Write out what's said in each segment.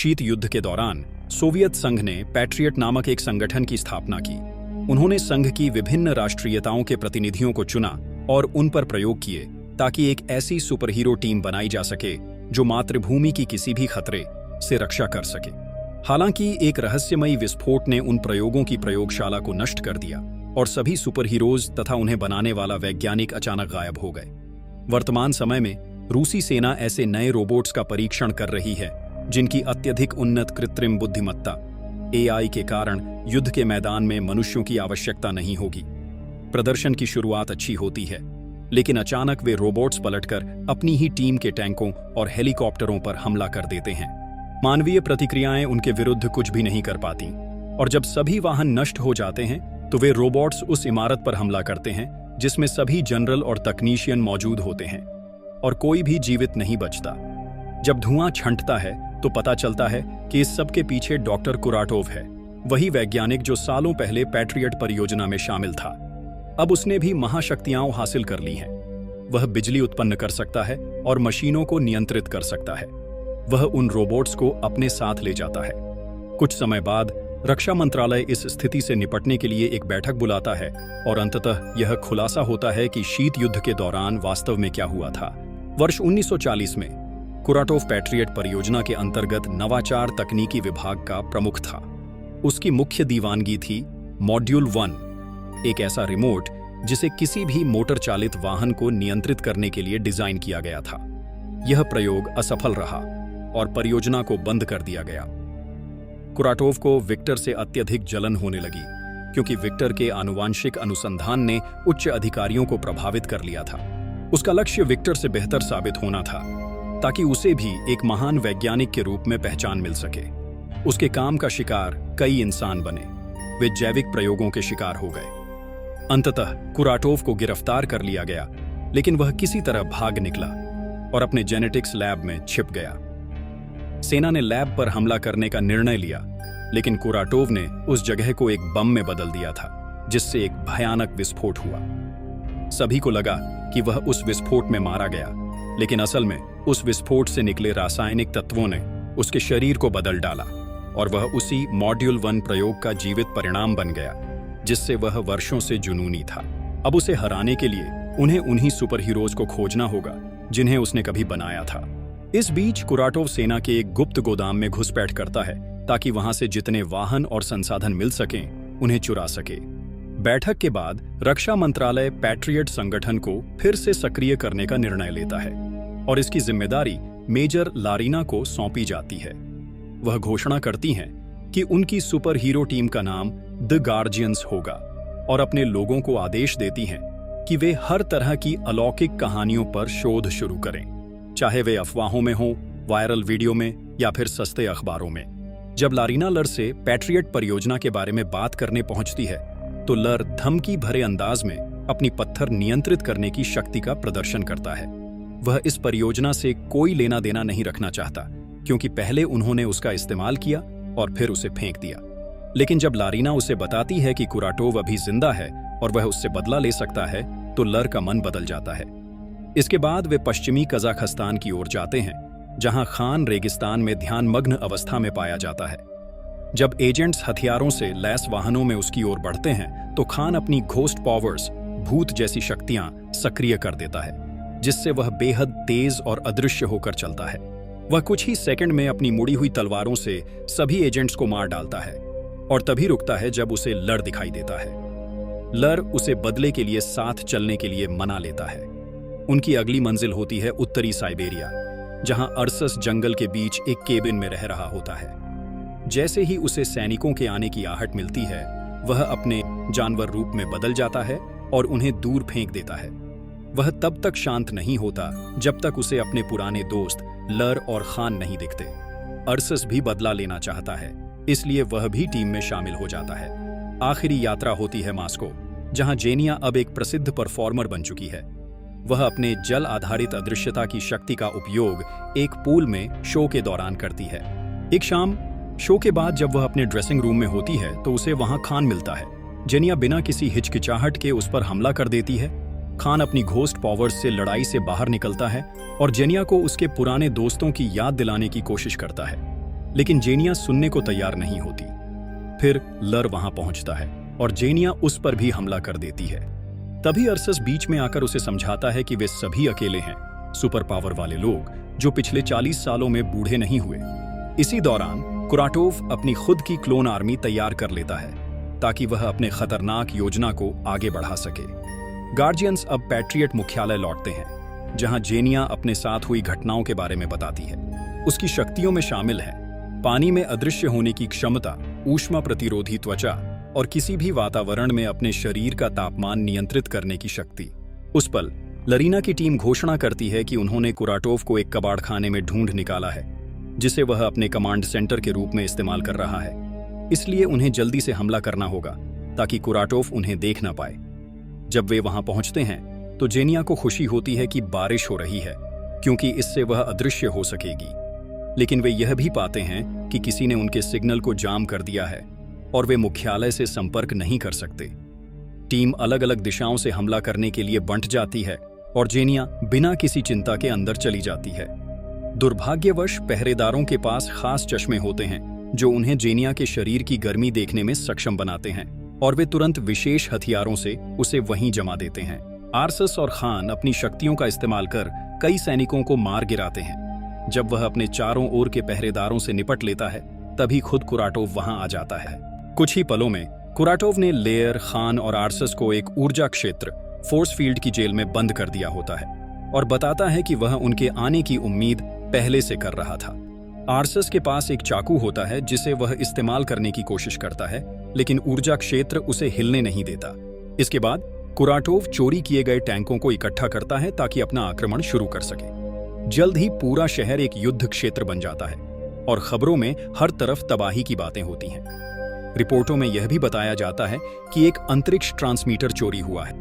शीत युद्ध के दौरान सोवियत संघ ने पैट्रियट नामक एक संगठन की स्थापना की। उन्होंने संघ की विभिन्न राष्ट्रीयताओं के प्रतिनिधियों को चुना और उन पर प्रयोग किए ताकि एक ऐसी सुपरहीरो टीम बनाई जा सके जो मातृभूमि की किसी भी खतरे से रक्षा कर सके। हालांकि एक रहस्यमयी विस्फोट ने उन प्रयोगों की प्रयोगशाला को नष्ट कर दिया और सभी सुपरहीरोज तथा उन्हें बनाने वाला वैज्ञानिक अचानक गायब हो गए। वर्तमान समय में रूसी सेना ऐसे नए रोबोट्स का परीक्षण कर रही है जिनकी अत्यधिक उन्नत कृत्रिम बुद्धिमत्ता AI के कारण युद्ध के मैदान में मनुष्यों की आवश्यकता नहीं होगी। प्रदर्शन की शुरुआत अच्छी होती है, लेकिन अचानक वे रोबोट्स पलटकर अपनी ही टीम के टैंकों और हेलीकॉप्टरों पर हमला कर देते हैं। मानवीय प्रतिक्रियाएं उनके विरुद्ध कुछ भी नहीं कर पाती, और जब सभी वाहन नष्ट हो जाते हैं तो वे रोबोट्स उस इमारत पर हमला करते हैं जिसमें सभी जनरल और तकनीशियन मौजूद होते हैं, और कोई भी जीवित नहीं बचता। जब धुआं छंटता है तो पता चलता है कि इस सब के पीछे डॉक्टर कुराटोव है, वही वैज्ञानिक जो सालों पहले पैट्रियट परियोजना में शामिल था। अब उसने भी महाशक्तियां हासिल कर ली हैं। वह बिजली उत्पन्न कर सकता है और मशीनों को नियंत्रित कर सकता है। वह उन रोबोट्स को अपने साथ ले जाता है। कुछ समय बाद रक्षा मंत्रालय इस स्थिति से निपटने के लिए एक बैठक बुलाता है और अंततः यह खुलासा होता है कि शीत युद्ध के दौरान वास्तव में क्या हुआ था। वर्ष 1940 में कुराटोव पैट्रियट परियोजना के अंतर्गत नवाचार तकनीकी विभाग का प्रमुख था। उसकी मुख्य दीवानगी थी मॉड्यूल 1, एक ऐसा रिमोट जिसे किसी भी मोटर चालित वाहन को नियंत्रित करने के लिए डिजाइन किया गया था। यह प्रयोग असफल रहा और परियोजना को बंद कर दिया गया। कुराटोव को विक्टर से अत्यधिक जलन होने लगी, क्योंकि विक्टर के आनुवांशिक अनुसंधान ने उच्च अधिकारियों को प्रभावित कर लिया था। उसका लक्ष्य विक्टर से बेहतर साबित होना था, ताकि उसे भी एक महान वैज्ञानिक के रूप में पहचान मिल सके। उसके काम का शिकार कई इंसान बने। वे जैविक प्रयोगों के शिकार हो गए। अंततः कुराटोव को गिरफ्तार कर लिया गया, लेकिन वह किसी तरह भाग निकला और अपने जेनेटिक्स लैब में छिप गया। सेना ने लैब पर हमला करने का निर्णय लिया, लेकिन कुराटोव ने उस जगह को एक बम में बदल दिया था, जिससे एक भयानक विस्फोट हुआ। सभी को लगा कि वह उस विस्फोट में मारा गया, लेकिन असल में उस विस्फोट से निकले रासायनिक तत्वों ने उसके शरीर को बदल डाला और वह उसी मॉड्यूल 1 प्रयोग का जीवित परिणाम बन गया, जिससे वह वर्षों से जुनूनी था। अब उसे हराने के लिए उन्हें उन्हीं सुपरहीरोज को खोजना होगा जिन्हें उसने कभी बनाया था। इस बीच कुराटोव सेना के एक गुप्त गोदाम में घुसपैठ करता है ताकि वहां से जितने वाहन और संसाधन मिल सकें उन्हें चुरा सके। बैठक के बाद रक्षा मंत्रालय पैट्रियट संगठन को फिर से सक्रिय करने का निर्णय लेता है और इसकी जिम्मेदारी मेजर लारीना को सौंपी जाती है। वह घोषणा करती हैं कि उनकी सुपर हीरो टीम का नाम द गार्जियंस होगा और अपने लोगों को आदेश देती हैं कि वे हर तरह की अलौकिक कहानियों पर शोध शुरू करें, चाहे वे अफवाहों में हों, वायरल वीडियो में या फिर सस्ते अखबारों में। जब लारीना लर से पैट्रियट परियोजना के बारे में बात करने पहुंचती है तो लर धमकी भरे अंदाज में अपनी पत्थर नियंत्रित करने की शक्ति का प्रदर्शन करता है। वह इस परियोजना से कोई लेना देना नहीं रखना चाहता, क्योंकि पहले उन्होंने उसका इस्तेमाल किया और फिर उसे फेंक दिया। लेकिन जब लारीना उसे बताती है कि कुराटोव अभी जिंदा है और वह उससे बदला ले सकता है, तो लर का मन बदल जाता है। इसके बाद वे पश्चिमी कजाकिस्तान की ओर जाते हैं, जहां खान रेगिस्तान में ध्यानमग्न अवस्था में पाया जाता है। जब एजेंट्स हथियारों से लैस वाहनों में उसकी ओर बढ़ते हैं तो खान अपनी घोस्ट पावर्स, भूत जैसी शक्तियां सक्रिय कर देता है, जिससे वह बेहद तेज और अदृश्य होकर चलता है। वह कुछ ही सेकंड में अपनी मुड़ी हुई तलवारों से सभी एजेंट्स को मार डालता है और तभी रुकता है जब उसे लर दिखाई देता है। लर उसे बदले के लिए साथ चलने के लिए मना लेता है। उनकी अगली मंजिल होती है उत्तरी साइबेरिया, जहां अरसस जंगल के बीच एक केबिन में रह रहा होता है। जैसे ही उसे सैनिकों के आने की आहट मिलती है, वह अपने जानवर रूप में बदल जाता है और उन्हें दूर फेंक देता है। वह तब तक शांत नहीं होता जब तक उसे अपने पुराने दोस्त लर और खान नहीं दिखते। अरसस भी बदला लेना चाहता है, इसलिए वह भी टीम में शामिल हो जाता है। आखिरी यात्रा होती है मास्को, जहां जेनिया अब एक प्रसिद्ध परफॉर्मर बन चुकी है। वह अपने जल आधारित अदृश्यता की शक्ति का उपयोग एक पूल में शो के दौरान करती है। एक शाम शो के बाद जब वह अपने ड्रेसिंग रूम में होती है तो उसे वहां खान मिलता है। जेनिया बिना किसी हिचकिचाहट के उस पर हमला कर देती है। खान अपनी घोस्ट पावर्स से लड़ाई से बाहर निकलता है और जेनिया को उसके पुराने दोस्तों की याद दिलाने की कोशिश करता है। लेकिन जेनिया सुनने को तैयार नहीं होती। फिर लर वहां पहुंचता है और जेनिया उस पर भी हमला कर देती है। तभी अर्सस बीच में आकर उसे समझाता है कि वे सभी अकेले हैं, सुपर पावर वाले लोग जो पिछले 40 सालों में बूढ़े नहीं हुए। इसी दौरान कुराटोव अपनी खुद की क्लोन आर्मी तैयार कर लेता है ताकि वह अपने खतरनाक योजना को आगे बढ़ा सके। गार्जियंस अब पैट्रियट मुख्यालय लौटते हैं, जहां जेनिया अपने साथ हुई घटनाओं के बारे में बताती है। उसकी शक्तियों में शामिल है पानी में अदृश्य होने की क्षमता, ऊष्मा प्रतिरोधी त्वचा और किसी भी वातावरण में अपने शरीर का तापमान नियंत्रित करने की शक्ति। उस पल लरीना की टीम घोषणा करती है कि उन्होंने कुराटोव को एक कबाड़खाने में ढूंढ निकाला है, जिसे वह अपने कमांड सेंटर के रूप में इस्तेमाल कर रहा है। इसलिए उन्हें जल्दी से हमला करना होगा ताकि कुराटोव उन्हें देख ना पाए। जब वे वहां पहुंचते हैं तो जेनिया को खुशी होती है कि बारिश हो रही है, क्योंकि इससे वह अदृश्य हो सकेगी। लेकिन वे यह भी पाते हैं कि किसी ने उनके सिग्नल को जाम कर दिया है और वे मुख्यालय से संपर्क नहीं कर सकते। टीम अलग अलग दिशाओं से हमला करने के लिए बंट जाती है और जेनिया बिना किसी चिंता के अंदर चली जाती है। दुर्भाग्यवश पहरेदारों के पास खास चश्मे होते हैं जो उन्हें जेनिया के शरीर की गर्मी देखने में सक्षम बनाते हैं और वे तुरंत विशेष हथियारों से उसे वहीं जमा देते हैं। आर्सस और खान अपनी शक्तियों का इस्तेमाल कर कई सैनिकों को मार गिराते हैं। जब वह अपने चारों ओर के पहरेदारों से निपट लेता है, तभी खुद कुराटोव वहां आ जाता है। कुछ ही पलों में कुराटोव ने लेयर, खान और आर्सस को एक ऊर्जा क्षेत्र फोर्स फील्ड की जेल में बंद कर दिया होता है और बताता है कि वह उनके आने की उम्मीद पहले से कर रहा था। आर्सस के पास एक चाकू होता है जिसे वह इस्तेमाल करने की कोशिश करता है, लेकिन ऊर्जा क्षेत्र उसे हिलने नहीं देता। इसके बाद कुराटोव चोरी किए गए टैंकों को इकट्ठा करता है ताकि अपना आक्रमण शुरू कर सके। जल्द ही पूरा शहर एक युद्ध क्षेत्र बन जाता है और खबरों में हर तरफ तबाही की बातें होती हैं। रिपोर्टों में यह भी बताया जाता है कि एक अंतरिक्ष ट्रांसमीटर चोरी हुआ है।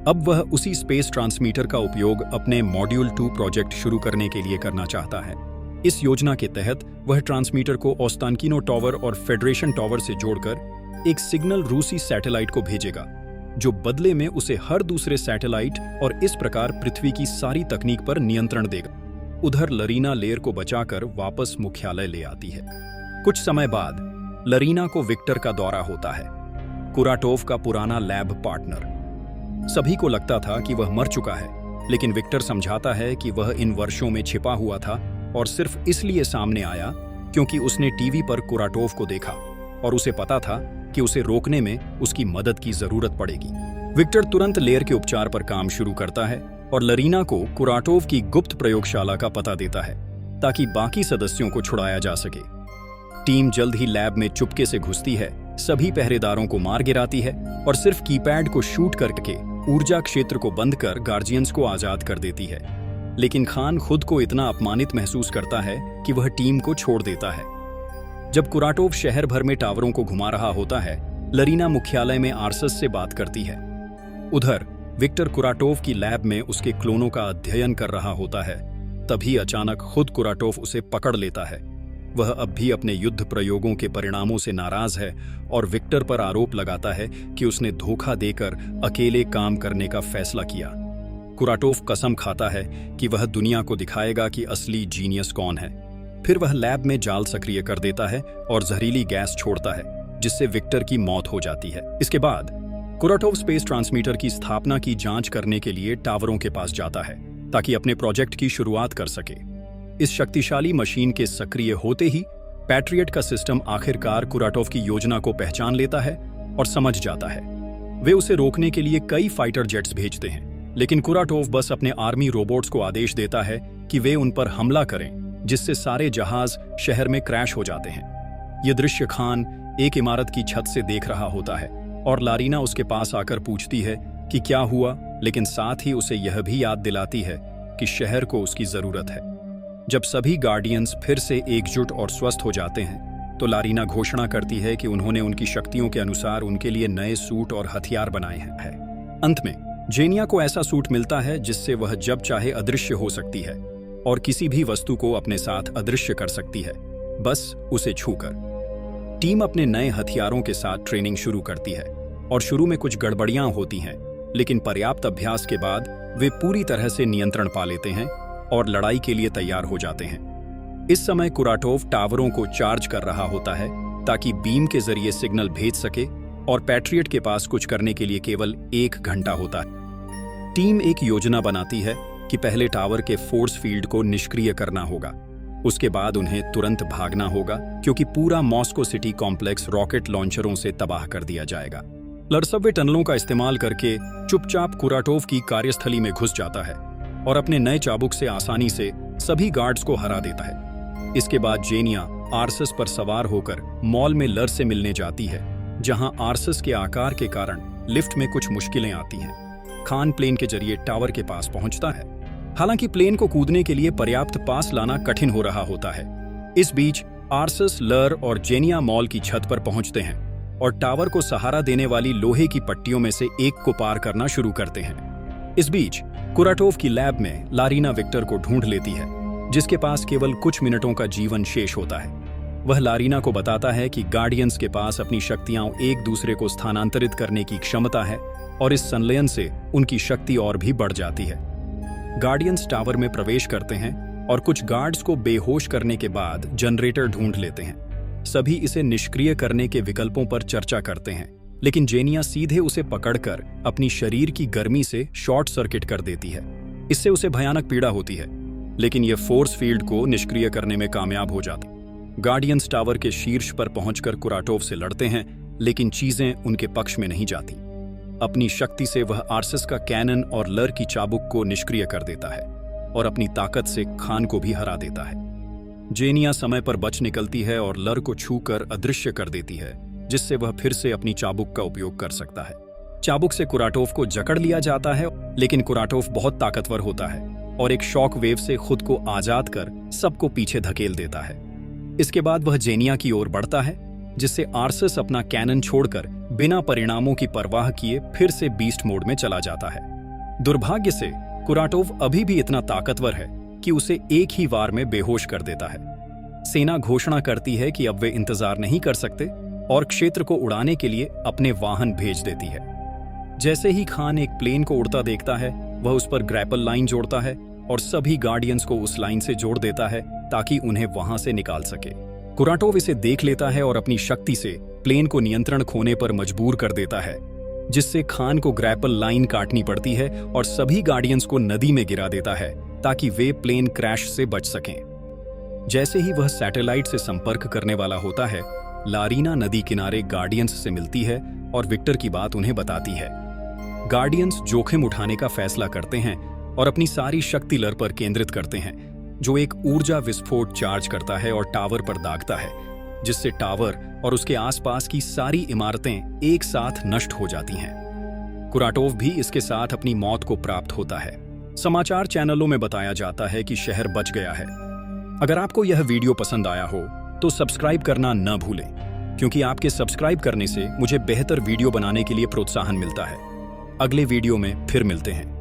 अब वह उसी स्पेस ट्रांसमीटर का उपयोग अपने मॉड्यूल 2 प्रोजेक्ट शुरू करने के लिए करना चाहता है। इस योजना के तहत वह ट्रांसमीटर को ओस्तानकिनो टावर और फेडरेशन टावर से जोड़कर एक सिग्नल रूसी सैटेलाइट को भेजेगा, जो बदले में उसे हर दूसरे सैटेलाइट और इस प्रकार पृथ्वी की सारी तकनीक पर नियंत्रण देगा। उधर लरीना लेयर को बचाकर वापस मुख्यालय ले आती है। कुछ समय बाद लरीना को विक्टर का दौरा होता है, कुराटोव का पुराना लैब पार्टनर। सभी को लगता था कि वह मर चुका है, लेकिन विक्टर समझाता है कि वह इन वर्षों में छिपा हुआ था और सिर्फ इसलिए सामने आया क्योंकि उसने टीवी पर कुराटोव को देखा और उसे पता था कि उसे रोकने में उसकी मदद की जरूरत पड़ेगी। विक्टर तुरंत लेयर के उपचार पर काम शुरू करता है और लरीना को कुराटोव की गुप्त प्रयोगशाला का पता देता है ताकि बाकी सदस्यों को छुड़ाया जा सके। टीम जल्द ही लैब में चुपके से घुसती है, सभी पहरेदारों को मार गिराती है और सिर्फ कीपैड को शूट करके ऊर्जा क्षेत्र को बंद कर गार्जियंस को आजाद कर देती है। लेकिन खान खुद को इतना अपमानित महसूस करता है कि वह टीम को छोड़ देता है। जब कुराटोव शहर भर में टावरों को घुमा रहा होता है, लरीना मुख्यालय में आर्सस से बात करती है। उधर विक्टर कुराटोव की लैब में उसके क्लोनों का अध्ययन कर रहा होता है। तभी अचानक खुद कुराटोव उसे पकड़ लेता है। वह अब भी अपने युद्ध प्रयोगों के परिणामों से नाराज है और विक्टर पर आरोप लगाता है कि उसने धोखा देकर अकेले काम करने का फैसला किया। कुराटोव कसम खाता है कि वह दुनिया को दिखाएगा कि असली जीनियस कौन है। फिर वह लैब में जाल सक्रिय कर देता है और जहरीली गैस छोड़ता है, जिससे विक्टर की मौत हो जाती है। इसके बाद कुराटोव स्पेस ट्रांसमीटर की स्थापना की जांच करने के लिए टावरों के पास जाता है ताकि अपने प्रोजेक्ट की शुरुआत कर सके। इस शक्तिशाली मशीन के सक्रिय होते ही पैट्रियट का सिस्टम आखिरकार कुराटोव की योजना को पहचान लेता है और समझ जाता है। वे उसे रोकने के लिए कई फाइटर जेट्स भेजते हैं, लेकिन कुराटोव बस अपने आर्मी रोबोट्स को आदेश देता है कि वे उन पर हमला करें, जिससे सारे जहाज शहर में क्रैश हो जाते हैं। ये दृश्य खान एक इमारत की छत से देख रहा होता है और लारीना उसके पास आकर पूछती है कि क्या हुआ, लेकिन साथ ही उसे यह भी याद दिलाती है कि शहर को उसकी जरूरत है। जब सभी गार्डियंस फिर से एकजुट और स्वस्थ हो जाते हैं, तो लारीना घोषणा करती है कि उन्होंने उनकी शक्तियों के अनुसार उनके लिए नए सूट और हथियार बनाए हैं। अंत में जेनिया को ऐसा सूट मिलता है जिससे वह जब चाहे अदृश्य हो सकती है और किसी भी वस्तु को अपने साथ अदृश्य कर सकती है, बस उसे छूकर। टीम अपने नए हथियारों के साथ ट्रेनिंग शुरू करती है और शुरू में कुछ गड़बड़ियां होती हैं, लेकिन पर्याप्त अभ्यास के बाद वे पूरी तरह से नियंत्रण पा लेते हैं और लड़ाई के लिए तैयार हो जाते हैं। इस समय कुराटोव टावरों को चार्ज कर रहा होता है ताकि बीम के जरिए सिग्नल भेज सके और पैट्रियट के पास कुछ करने के लिए केवल 1 घंटा होता है। टीम एक योजना बनाती है कि पहले टावर के फोर्स फील्ड को निष्क्रिय करना होगा। उसके बाद उन्हें तुरंत भागना होगा क्योंकि पूरा मॉस्को सिटी कॉम्प्लेक्स रॉकेट लॉन्चरों से तबाह कर दिया जाएगा। लड़सब्वे टनलों का इस्तेमाल करके चुपचाप कुराटोव की कार्यस्थली में घुस जाता है और अपने नए चाबुक से आसानी से सभी गार्ड्स को हरा देता है। इसके बाद जेनिया आर्सस पर सवार होकर मॉल में लर से मिलने जाती है, जहां आर्सस के आकार के कारण लिफ्ट में कुछ मुश्किलें आती हैं। खान प्लेन के जरिए टावर के पास पहुंचता है, हालांकि प्लेन को कूदने के लिए पर्याप्त पास लाना कठिन हो रहा होता है। इस बीच आर्सस, लर और जेनिया मॉल की छत पर पहुंचते हैं और टावर को सहारा देने वाली लोहे की पट्टियों में से एक को पार करना शुरू करते हैं। इस बीच कुराटोव की लैब में लारीना विक्टर को ढूंढ लेती है, जिसके पास केवल कुछ मिनटों का जीवन शेष होता है। वह लारीना को बताता है कि गार्डियंस के पास अपनी शक्तियां एक दूसरे को स्थानांतरित करने की क्षमता है और इस संलयन से उनकी शक्ति और भी बढ़ जाती है। गार्डियंस टावर में प्रवेश करते हैं और कुछ गार्ड्स को बेहोश करने के बाद जनरेटर ढूंढ लेते हैं। सभी इसे निष्क्रिय करने के विकल्पों पर चर्चा करते हैं, लेकिन जेनिया सीधे उसे पकड़कर अपनी शरीर की गर्मी से शॉर्ट सर्किट कर देती है। इससे उसे भयानक पीड़ा होती है, लेकिन यह फोर्स फील्ड को निष्क्रिय करने में कामयाब हो जाती। गार्डियंस टावर के शीर्ष पर पहुंचकर कुराटोव से लड़ते हैं, लेकिन चीजें उनके पक्ष में नहीं जाती। अपनी शक्ति से वह आर्सस का कैनन और लर की चाबुक को निष्क्रिय कर देता है और अपनी ताकत से खान को भी हरा देता है। जेनिया समय पर बच निकलती है और लर को छूकर अदृश्य कर देती है, जिससे वह फिर से अपनी चाबुक का उपयोग कर सकता है। चाबुक से कुराटोव को जकड़ लिया जाता है, लेकिन कुराटोव बहुत ताकतवर होता है और एक शॉक वेव से खुद को आजाद कर सबको पीछे धकेल देता है। इसके बाद वह जेनिया की ओर बढ़ता है, जिससे आर्सस अपना कैनन छोड़कर बिना परिणामों की परवाह किए फिर से बीस्ट मोड में चला जाता है। दुर्भाग्य से कुराटोव अभी भी इतना ताकतवर है कि उसे एक ही वार में बेहोश कर देता है। सेना घोषणा करती है कि अब वे इंतजार नहीं कर सकते और क्षेत्र को उड़ाने के लिए अपने वाहन भेज देती है। जैसे ही खान एक प्लेन को उड़ता देखता है, वह उस पर ग्रैपल लाइन जोड़ता है और सभी गार्डियंस को उस लाइन से जोड़ देता है ताकि उन्हें वहां से निकाल सके। कुराटोव इसे देख लेता है और अपनी शक्ति से प्लेन को नियंत्रण खोने पर मजबूर कर देता है, जिससे खान को ग्रैपल लाइन काटनी पड़ती है और सभी गार्डियंस को नदी में गिरा देता है ताकि वे प्लेन क्रैश से बच सकें। जैसे ही वह सैटेलाइट से संपर्क करने वाला होता है, लारीना नदी किनारे गार्डियंस से मिलती है और विक्टर की बात उन्हें बताती है। गार्डियंस जोखिम उठाने का फैसला करते हैं और अपनी सारी शक्ति लर पर केंद्रित करते हैं, जो एक ऊर्जा विस्फोट चार्ज करता है और टावर पर दागता है, जिससे टावर और उसके आसपास की सारी इमारतें एक साथ नष्ट हो जाती हैं। कुराटोव भी इसके साथ अपनी मौत को प्राप्त होता है। समाचार चैनलों में बताया जाता है कि शहर बच गया है। अगर आपको यह वीडियो पसंद आया हो तो सब्सक्राइब करना न भूलें, क्योंकि आपके सब्सक्राइब करने से मुझे बेहतर वीडियो बनाने के लिए प्रोत्साहन मिलता है। अगले वीडियो में फिर मिलते हैं।